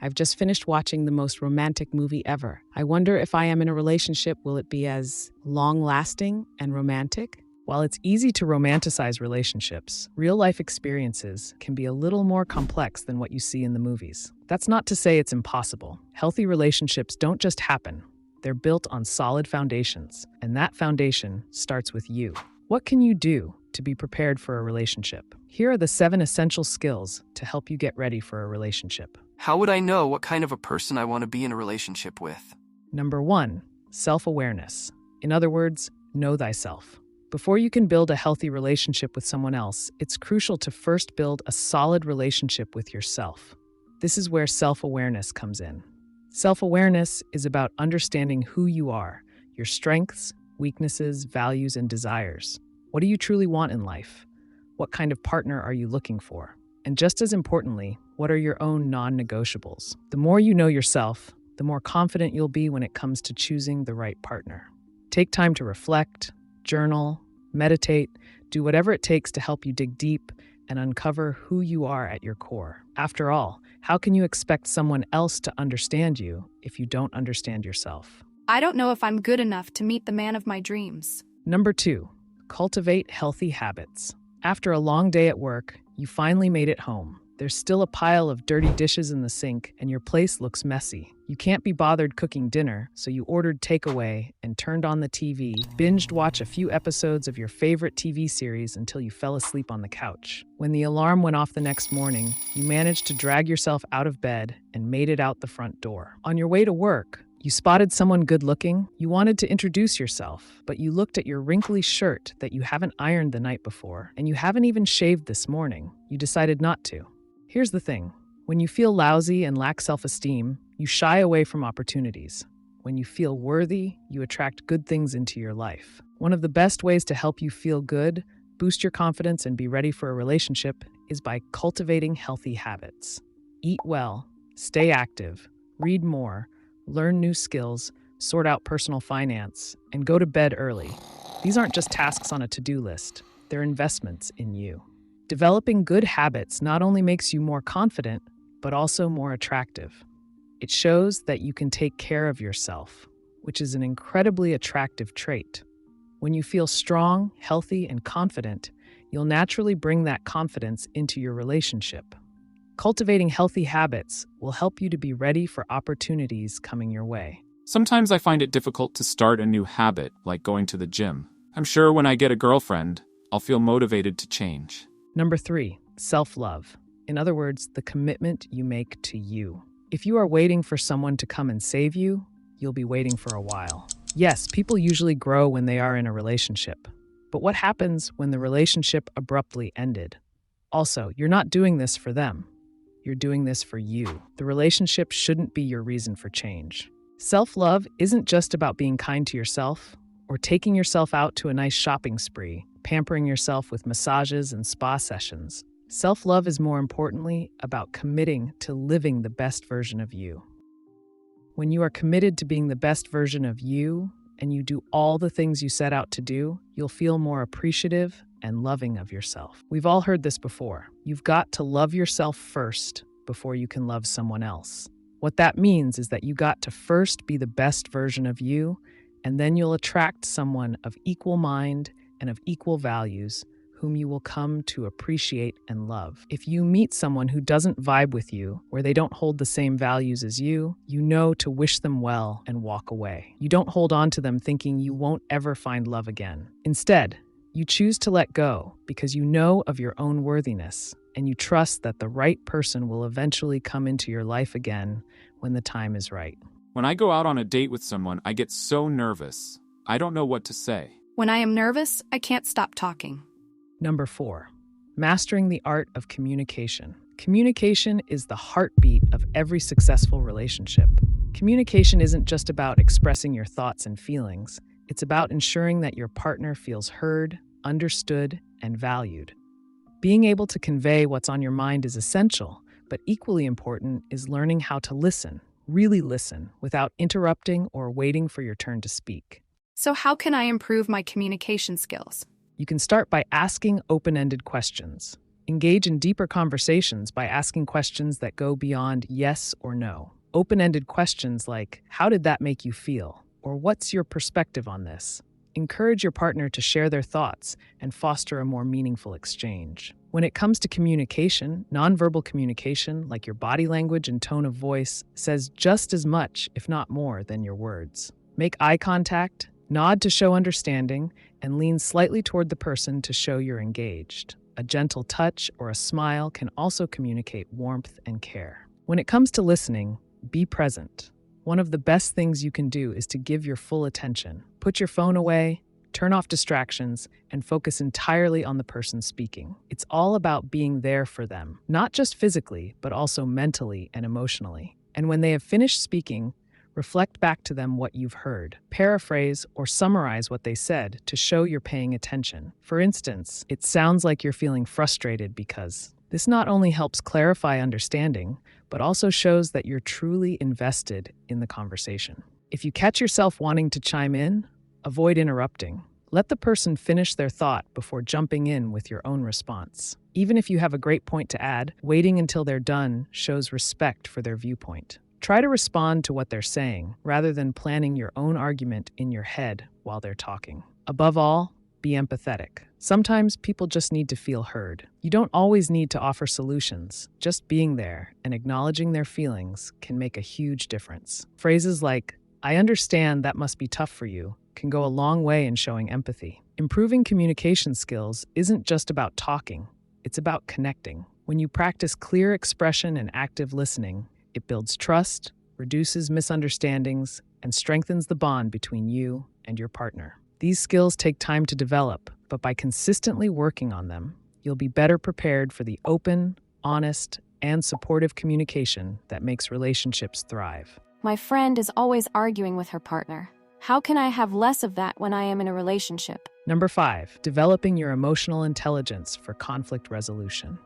I've just finished watching the most romantic movie ever. I wonder if I am in a relationship, will it be as long-lasting and romantic? While it's easy to romanticize relationships, real-life experiences can be a little more complex than what you see in the movies. That's not to say it's impossible. Healthy relationships don't just happen. They're built on solid foundations, and that foundation starts with you. What can you do to be prepared for a relationship? Here are the 7 essential skills to help you get ready for a relationship. How would I know what kind of a person I want to be in a relationship with? Number 1, self-awareness. In other words, know thyself. Before you can build a healthy relationship with someone else, it's crucial to first build a solid relationship with yourself. This is where self-awareness comes in. Self-awareness is about understanding who you are, your strengths, weaknesses, values, and desires. What do you truly want in life? What kind of partner are you looking for? And just as importantly, what are your own non-negotiables? The more you know yourself, the more confident you'll be when it comes to choosing the right partner. Take time to reflect, journal, meditate, do whatever it takes to help you dig deep and uncover who you are at your core. After all, how can you expect someone else to understand you if you don't understand yourself? I don't know if I'm good enough to meet the man of my dreams. Number 2, cultivate healthy habits. After a long day at work, you finally made it home. There's still a pile of dirty dishes in the sink, and your place looks messy. You can't be bothered cooking dinner, so you ordered takeaway and turned on the TV, binged watch a few episodes of your favorite TV series until you fell asleep on the couch. When the alarm went off the next morning, you managed to drag yourself out of bed and made it out the front door. On your way to work, you spotted someone good-looking. You wanted to introduce yourself, but you looked at your wrinkly shirt that you haven't ironed the night before, and you haven't even shaved this morning. You decided not to. Here's the thing. When you feel lousy and lack self-esteem, you shy away from opportunities. When you feel worthy, you attract good things into your life. One of the best ways to help you feel good, boost your confidence, and be ready for a relationship is by cultivating healthy habits. Eat well, stay active, read more, learn new skills, sort out personal finance, and go to bed early. These aren't just tasks on a to-do list. They're investments in you. Developing good habits not only makes you more confident, but also more attractive. It shows that you can take care of yourself, which is an incredibly attractive trait. When you feel strong, healthy, and confident, you'll naturally bring that confidence into your relationship. Cultivating healthy habits will help you to be ready for opportunities coming your way. Sometimes I find it difficult to start a new habit, like going to the gym. I'm sure when I get a girlfriend, I'll feel motivated to change. Number 3, self-love. In other words, the commitment you make to you. If you are waiting for someone to come and save you, you'll be waiting for a while. Yes, people usually grow when they are in a relationship. But what happens when the relationship abruptly ended? Also, you're not doing this for them. You're doing this for you. The relationship shouldn't be your reason for change. Self-love isn't just about being kind to yourself or taking yourself out to a nice shopping spree, pampering yourself with massages and spa sessions. Self-love is more importantly about committing to living the best version of you. When you are committed to being the best version of you and you do all the things you set out to do, you'll feel more appreciative and loving of yourself. We've all heard this before. You've got to love yourself first before you can love someone else. What that means is that you got to first be the best version of you, and then you'll attract someone of equal mind and of equal values whom you will come to appreciate and love. If you meet someone who doesn't vibe with you, where they don't hold the same values as you know to wish them well and walk away. You don't hold on to them thinking you won't ever find love again. Instead, you choose to let go because you know of your own worthiness, and you trust that the right person will eventually come into your life again when the time is right. When I go out on a date with someone, I get so nervous. I don't know what to say. When I am nervous, I can't stop talking. Number 4, mastering the art of communication. Communication is the heartbeat of every successful relationship. Communication isn't just about expressing your thoughts and feelings. It's about ensuring that your partner feels heard, understood, and valued. Being able to convey what's on your mind is essential, but equally important is learning how to listen, really listen, without interrupting or waiting for your turn to speak. So how can I improve my communication skills? You can start by asking open-ended questions. Engage in deeper conversations by asking questions that go beyond yes or no. Open-ended questions like, how did that make you feel? Or what's your perspective on this? Encourage your partner to share their thoughts and foster a more meaningful exchange. When it comes to communication, nonverbal communication, like your body language and tone of voice, says just as much, if not more, than your words. Make eye contact, nod to show understanding, and lean slightly toward the person to show you're engaged. A gentle touch or a smile can also communicate warmth and care. When it comes to listening, be present. One of the best things you can do is to give your full attention. Put your phone away, turn off distractions, and focus entirely on the person speaking. It's all about being there for them, not just physically, but also mentally and emotionally. And when they have finished speaking, reflect back to them what you've heard. Paraphrase or summarize what they said to show you're paying attention. For instance, it sounds like you're feeling frustrated because. This not only helps clarify understanding, but also shows that you're truly invested in the conversation. If you catch yourself wanting to chime in, avoid interrupting. Let the person finish their thought before jumping in with your own response. Even if you have a great point to add, waiting until they're done shows respect for their viewpoint. Try to respond to what they're saying, rather than planning your own argument in your head while they're talking. Above all, be empathetic. Sometimes people just need to feel heard. You don't always need to offer solutions. Just being there and acknowledging their feelings can make a huge difference. Phrases like, "I understand that must be tough for you," can go a long way in showing empathy. Improving communication skills isn't just about talking, it's about connecting. When you practice clear expression and active listening, it builds trust, reduces misunderstandings, and strengthens the bond between you and your partner. These skills take time to develop, but by consistently working on them, you'll be better prepared for the open, honest, and supportive communication that makes relationships thrive. My friend is always arguing with her partner. How can I have less of that when I am in a relationship? Number 5, developing your emotional intelligence for conflict resolution.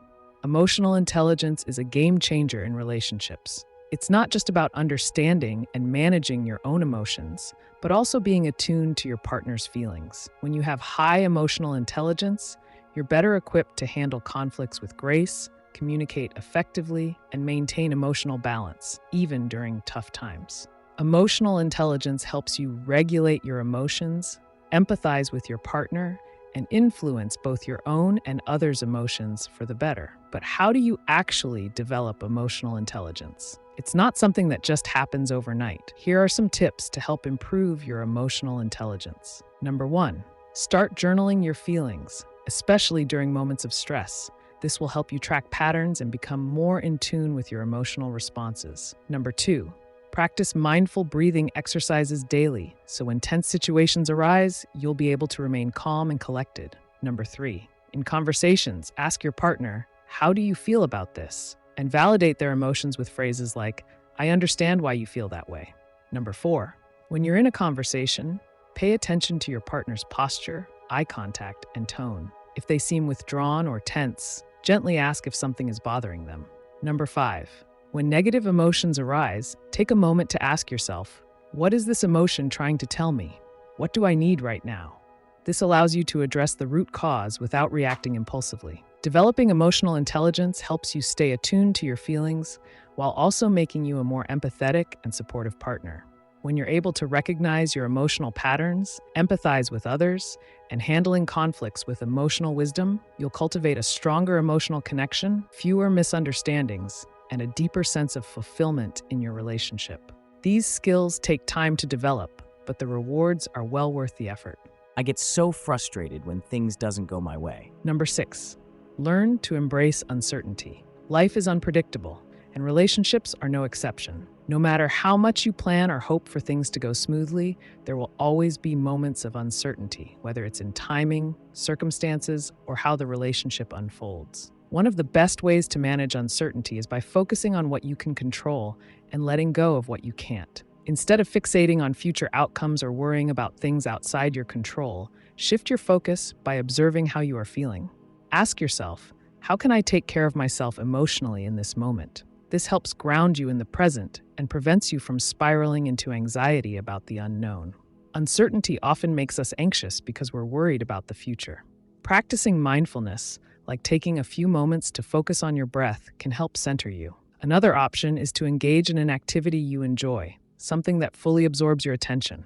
Emotional intelligence is a game changer in relationships. It's not just about understanding and managing your own emotions, but also being attuned to your partner's feelings. When you have high emotional intelligence, you're better equipped to handle conflicts with grace, communicate effectively, and maintain emotional balance, even during tough times. Emotional intelligence helps you regulate your emotions, empathize with your partner, and influence both your own and others' emotions for the better. But how do you actually develop emotional intelligence? It's not something that just happens overnight. Here are some tips to help improve your emotional intelligence. Number 1, start journaling your feelings, especially during moments of stress. This will help you track patterns and become more in tune with your emotional responses. Number 2, practice mindful breathing exercises daily, so when tense situations arise, you'll be able to remain calm and collected. Number 3, in conversations, ask your partner, "How do you feel about this?" and validate their emotions with phrases like, "I understand why you feel that way." Number 4, when you're in a conversation, pay attention to your partner's posture, eye contact, and tone. If they seem withdrawn or tense, gently ask if something is bothering them. Number 5, when negative emotions arise, take a moment to ask yourself, what is this emotion trying to tell me? What do I need right now? This allows you to address the root cause without reacting impulsively. Developing emotional intelligence helps you stay attuned to your feelings while also making you a more empathetic and supportive partner. When you're able to recognize your emotional patterns, empathize with others, and handling conflicts with emotional wisdom, you'll cultivate a stronger emotional connection, fewer misunderstandings, and a deeper sense of fulfillment in your relationship. These skills take time to develop, but the rewards are well worth the effort. I get so frustrated when things doesn't go my way. Number 6, learn to embrace uncertainty. Life is unpredictable, and relationships are no exception. No matter how much you plan or hope for things to go smoothly, there will always be moments of uncertainty, whether it's in timing, circumstances, or how the relationship unfolds. One of the best ways to manage uncertainty is by focusing on what you can control and letting go of what you can't. Instead of fixating on future outcomes or worrying about things outside your control, shift your focus by observing how you are feeling. Ask yourself, how can I take care of myself emotionally in this moment? This helps ground you in the present and prevents you from spiraling into anxiety about the unknown. Uncertainty often makes us anxious because we're worried about the future. Practicing mindfulness, like taking a few moments to focus on your breath, can help center you. Another option is to engage in an activity you enjoy, something that fully absorbs your attention,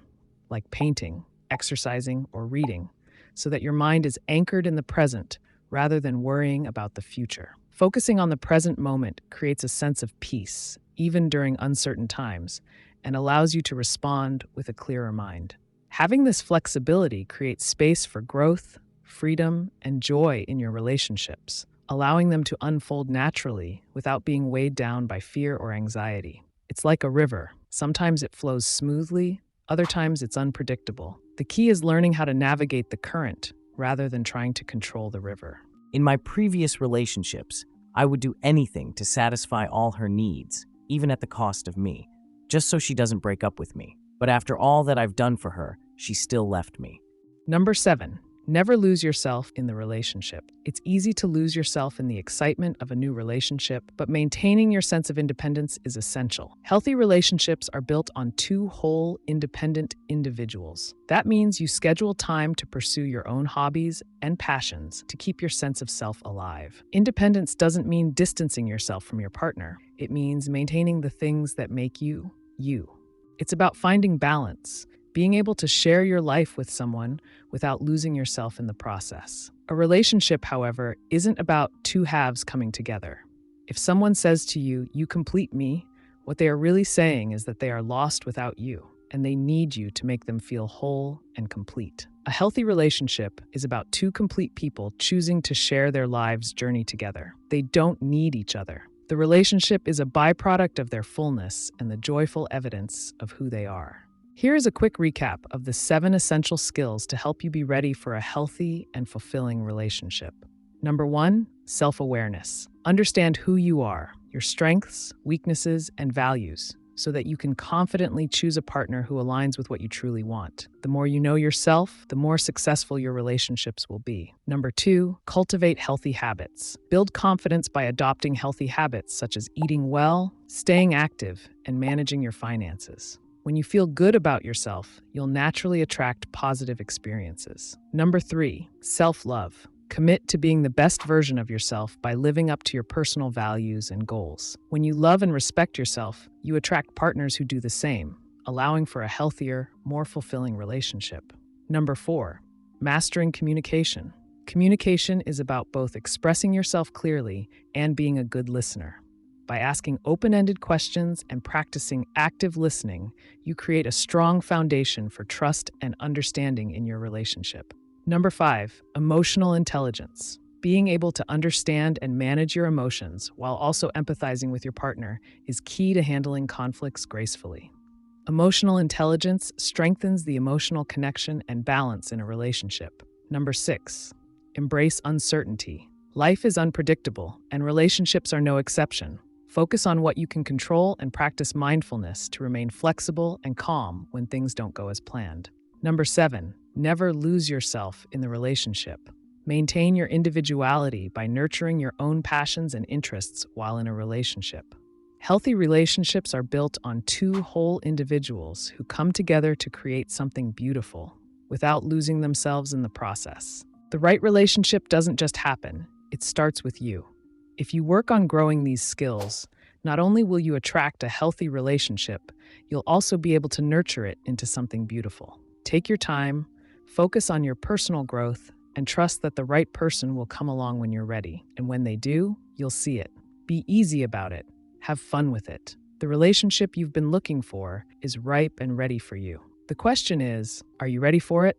like painting, exercising, or reading, so that your mind is anchored in the present rather than worrying about the future. Focusing on the present moment creates a sense of peace, even during uncertain times, and allows you to respond with a clearer mind. Having this flexibility creates space for growth, freedom, and joy in your relationships, allowing them to unfold naturally without being weighed down by fear or anxiety. It's like a river. Sometimes it flows smoothly, other times it's unpredictable. The key is learning how to navigate the current rather than trying to control the river. In my previous relationships, I would do anything to satisfy all her needs, even at the cost of me, just so she doesn't break up with me. But after all that I've done for her, she still left me. Number 7, never lose yourself in the relationship. It's easy to lose yourself in the excitement of a new relationship, but maintaining your sense of independence is essential. Healthy relationships are built on two whole, independent individuals. That means you schedule time to pursue your own hobbies and passions to keep your sense of self alive. Independence doesn't mean distancing yourself from your partner. It means maintaining the things that make you, you. It's about finding balance, being able to share your life with someone without losing yourself in the process. A relationship, however, isn't about two halves coming together. If someone says to you, "You complete me," what they are really saying is that they are lost without you, and they need you to make them feel whole and complete. A healthy relationship is about two complete people choosing to share their lives' journey together. They don't need each other. The relationship is a byproduct of their fullness and the joyful evidence of who they are. Here is a quick recap of the 7 essential skills to help you be ready for a healthy and fulfilling relationship. Number 1, self-awareness. Understand who you are, your strengths, weaknesses, and values, so that you can confidently choose a partner who aligns with what you truly want. The more you know yourself, the more successful your relationships will be. Number 2, cultivate healthy habits. Build confidence by adopting healthy habits such as eating well, staying active, and managing your finances. When you feel good about yourself, you'll naturally attract positive experiences. Number 3, self-love. Commit to being the best version of yourself by living up to your personal values and goals. When you love and respect yourself, you attract partners who do the same, allowing for a healthier, more fulfilling relationship. Number 4, mastering communication. Communication is about both expressing yourself clearly and being a good listener. By asking open-ended questions and practicing active listening, you create a strong foundation for trust and understanding in your relationship. Number 5, emotional intelligence. Being able to understand and manage your emotions while also empathizing with your partner is key to handling conflicts gracefully. Emotional intelligence strengthens the emotional connection and balance in a relationship. Number 6, embrace uncertainty. Life is unpredictable, and relationships are no exception. Focus on what you can control and practice mindfulness to remain flexible and calm when things don't go as planned. Number 7, never lose yourself in the relationship. Maintain your individuality by nurturing your own passions and interests while in a relationship. Healthy relationships are built on two whole individuals who come together to create something beautiful without losing themselves in the process. The right relationship doesn't just happen, it starts with you. If you work on growing these skills, not only will you attract a healthy relationship, you'll also be able to nurture it into something beautiful. Take your time, focus on your personal growth, and trust that the right person will come along when you're ready. And when they do, you'll see it. Be easy about it. Have fun with it. The relationship you've been looking for is ripe and ready for you. The question is, are you ready for it?